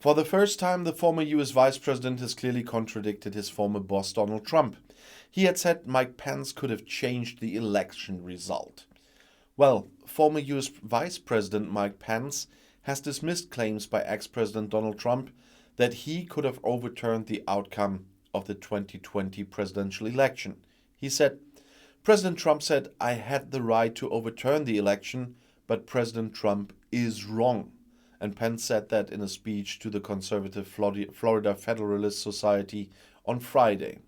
For the first time, the former US Vice President has clearly contradicted his former boss Donald Trump. He had said Mike Pence could have changed the election result. Well, former US Vice President Mike Pence has dismissed claims by ex-President Donald Trump that he could have overturned the outcome of the 2020 presidential election. He said, President Trump said, I had the right to overturn the election, but President Trump is wrong. And Pence said that in a speech to the conservative Florida Federalist Society on Friday.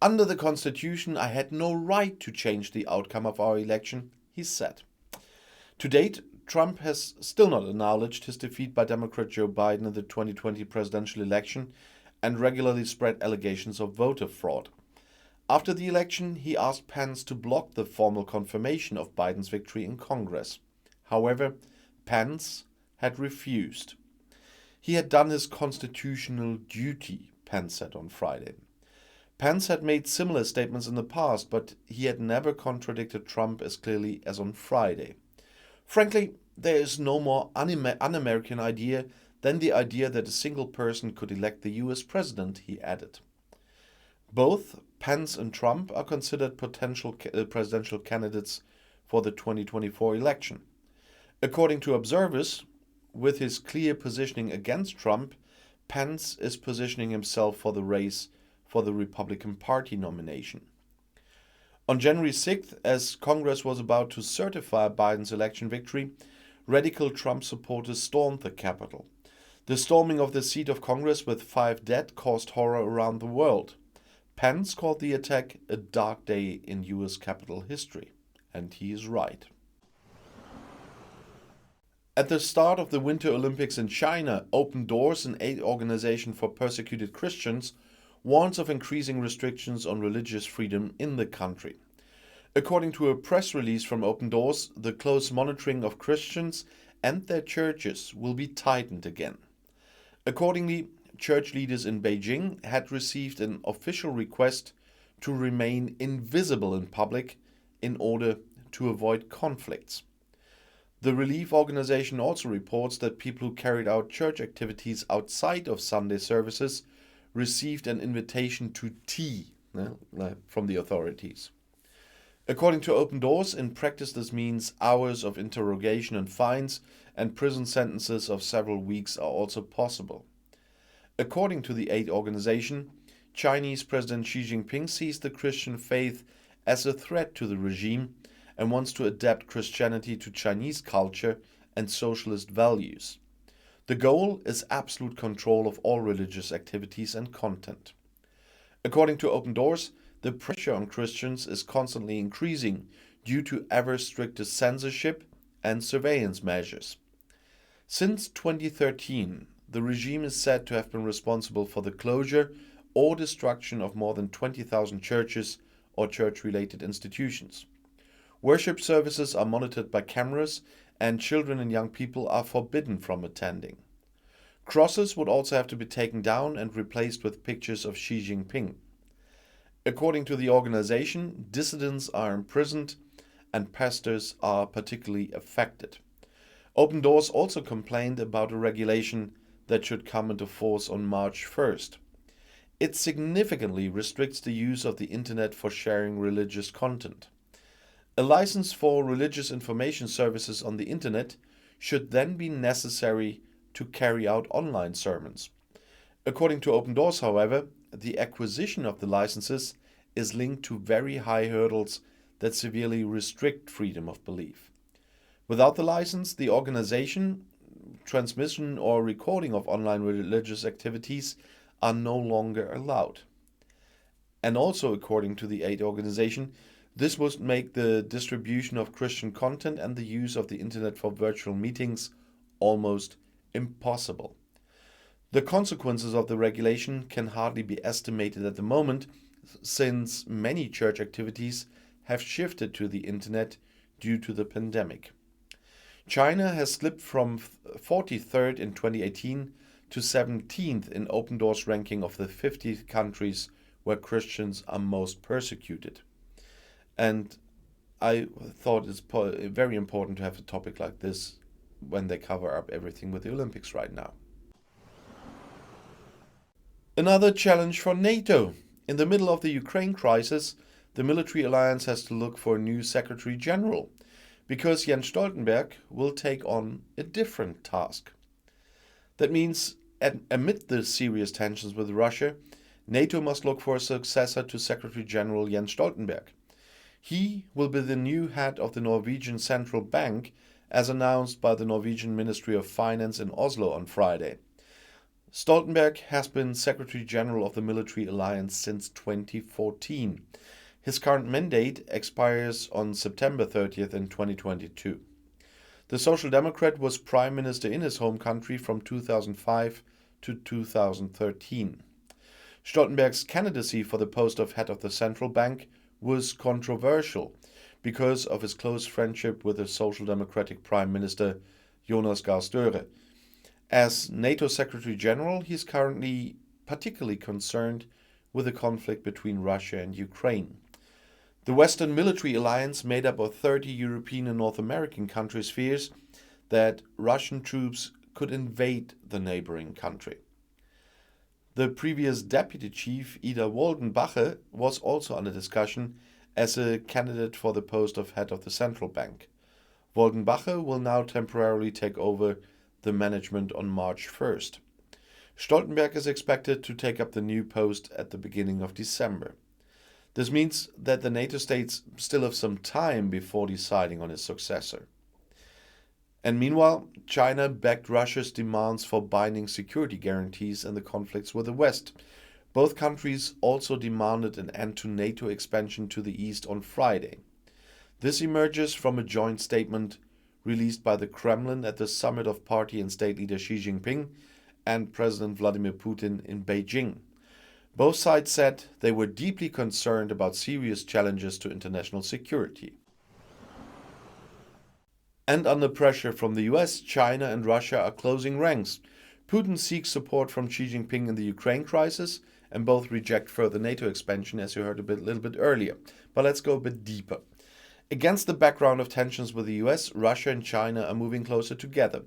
Under the Constitution, I had no right to change the outcome of our election, he said. To date, Trump has still not acknowledged his defeat by Democrat Joe Biden in the 2020 presidential election and regularly spread allegations of voter fraud. After the election, he asked Pence to block the formal confirmation of Biden's victory in Congress. However, Pence had refused. He had done his constitutional duty, Pence said on Friday. Pence had made similar statements in the past, but he had never contradicted Trump as clearly as on Friday. Frankly, there is no more un-American idea than the idea that a single person could elect the US president, he added. Both Pence and Trump are considered potential presidential candidates for the 2024 election. According to observers, with his clear positioning against Trump, Pence is positioning himself for the race for the Republican Party nomination. On January 6th, as Congress was about to certify Biden's election victory, radical Trump supporters stormed the Capitol. The storming of the seat of Congress with 5 dead caused horror around the world. Pence called the attack a dark day in US Capitol history, and he is right. At the start of the Winter Olympics in China, Open Doors, an aid organization for persecuted Christians, warns of increasing restrictions on religious freedom in the country. According to a press release from Open Doors, the close monitoring of Christians and their churches will be tightened again. Accordingly, church leaders in Beijing had received an official request to remain invisible in public in order to avoid conflicts. The relief organization also reports that people who carried out church activities outside of Sunday services received an invitation to tea from the authorities. According to Open Doors, in practice this means hours of interrogation and fines, and prison sentences of several weeks are also possible. According to the aid organization, Chinese President Xi Jinping sees the Christian faith as a threat to the regime and wants to adapt Christianity to Chinese culture and socialist values. The goal is absolute control of all religious activities and content. According to Open Doors, the pressure on Christians is constantly increasing due to ever stricter censorship and surveillance measures. Since 2013, the regime is said to have been responsible for the closure or destruction of more than 20,000 churches or church-related institutions. Worship services are monitored by cameras, and children and young people are forbidden from attending. Crosses would also have to be taken down and replaced with pictures of Xi Jinping. According to the organization, dissidents are imprisoned and pastors are particularly affected. Open Doors also complained about a regulation that should come into force on March 1st. It significantly restricts the use of the internet for sharing religious content. A license for religious information services on the internet should then be necessary to carry out online sermons. According to Open Doors, however, the acquisition of the licenses is linked to very high hurdles that severely restrict freedom of belief. Without the license, the organization, transmission or recording of online religious activities are no longer allowed. And also, according to the aid organization, this would make the distribution of Christian content and the use of the internet for virtual meetings almost impossible. The consequences of the regulation can hardly be estimated at the moment, since many church activities have shifted to the internet due to the pandemic. China has slipped from 43rd in 2018 to 17th in Open Doors' ranking of the 50 countries where Christians are most persecuted. And I thought it's very important to have a topic like this when they cover up everything with the Olympics right now. Another challenge for NATO. In the middle of the Ukraine crisis, the military alliance has to look for a new Secretary General, because Jens Stoltenberg will take on a different task. That means, amid the serious tensions with Russia, NATO must look for a successor to Secretary General Jens Stoltenberg. He will be the new head of the Norwegian Central Bank, as announced by the Norwegian Ministry of Finance in Oslo on Friday. Stoltenberg has been Secretary General of the military alliance since 2014. His current mandate expires on September 30th in 2022. The Social Democrat was Prime Minister in his home country from 2005 to 2013. Stoltenberg's candidacy for the post of head of the central bank was controversial because of his close friendship with the Social Democratic Prime Minister Jonas Gahr Støre. As NATO Secretary General, he is currently particularly concerned with the conflict between Russia and Ukraine. The Western military alliance, made up of 30 European and North American countries, fears that Russian troops could invade the neighboring country. The previous deputy chief, Ida Woldenbache, was also under discussion as a candidate for the post of head of the central bank. Woldenbache will now temporarily take over the management on March 1st. Stoltenberg is expected to take up the new post at the beginning of December. This means that the NATO states still have some time before deciding on his successor. And meanwhile, China backed Russia's demands for binding security guarantees in the conflicts with the West. Both countries also demanded an end to NATO expansion to the east on Friday. This emerges from a joint statement released by the Kremlin at the summit of party and state leader Xi Jinping and President Vladimir Putin in Beijing. Both sides said they were deeply concerned about serious challenges to international security. And under pressure from the US, China and Russia are closing ranks. Putin seeks support from Xi Jinping in the Ukraine crisis, and both reject further NATO expansion, as you heard a little bit earlier. But let's go a bit deeper. Against the background of tensions with the US, Russia and China are moving closer together.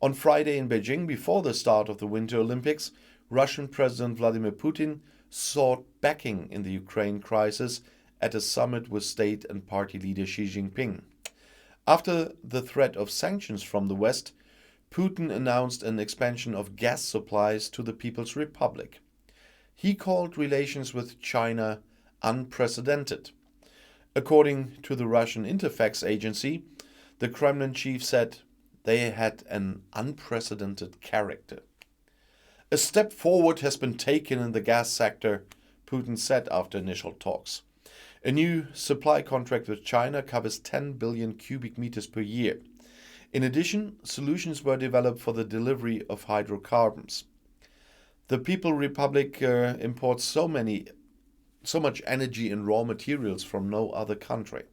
On Friday in Beijing, before the start of the Winter Olympics, Russian President Vladimir Putin sought backing in the Ukraine crisis at a summit with state and party leader Xi Jinping. After the threat of sanctions from the West, Putin announced an expansion of gas supplies to the People's Republic. He called relations with China unprecedented. According to the Russian Interfax agency, the Kremlin chief said they had an unprecedented character. A step forward has been taken in the gas sector, Putin said after initial talks. A new supply contract with China covers 10 billion cubic meters per year. In addition, solutions were developed for the delivery of hydrocarbons. The People's Republic imports so much energy and raw materials from no other country.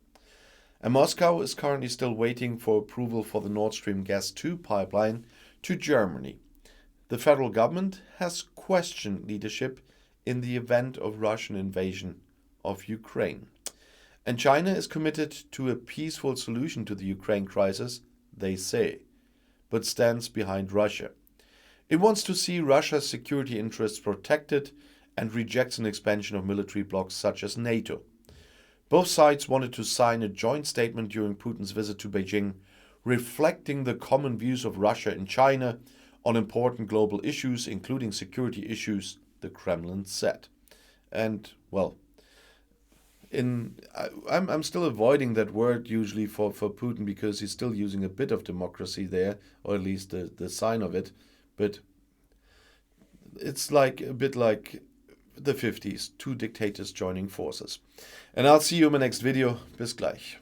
And Moscow is currently still waiting for approval for the Nord Stream Gas 2 pipeline to Germany. The federal government has questioned leadership in the event of Russian invasion of Ukraine. And China is committed to a peaceful solution to the Ukraine crisis, they say, but stands behind Russia. It wants to see Russia's security interests protected and rejects an expansion of military blocs such as NATO. Both sides wanted to sign a joint statement during Putin's visit to Beijing, reflecting the common views of Russia and China on important global issues, including security issues, the Kremlin said. And, well, I'm still avoiding that word usually for Putin because he's still using a bit of democracy there, or at least the sign of it. But it's like a bit like the 50s, two dictators joining forces. And I'll see you in my next video. Bis gleich.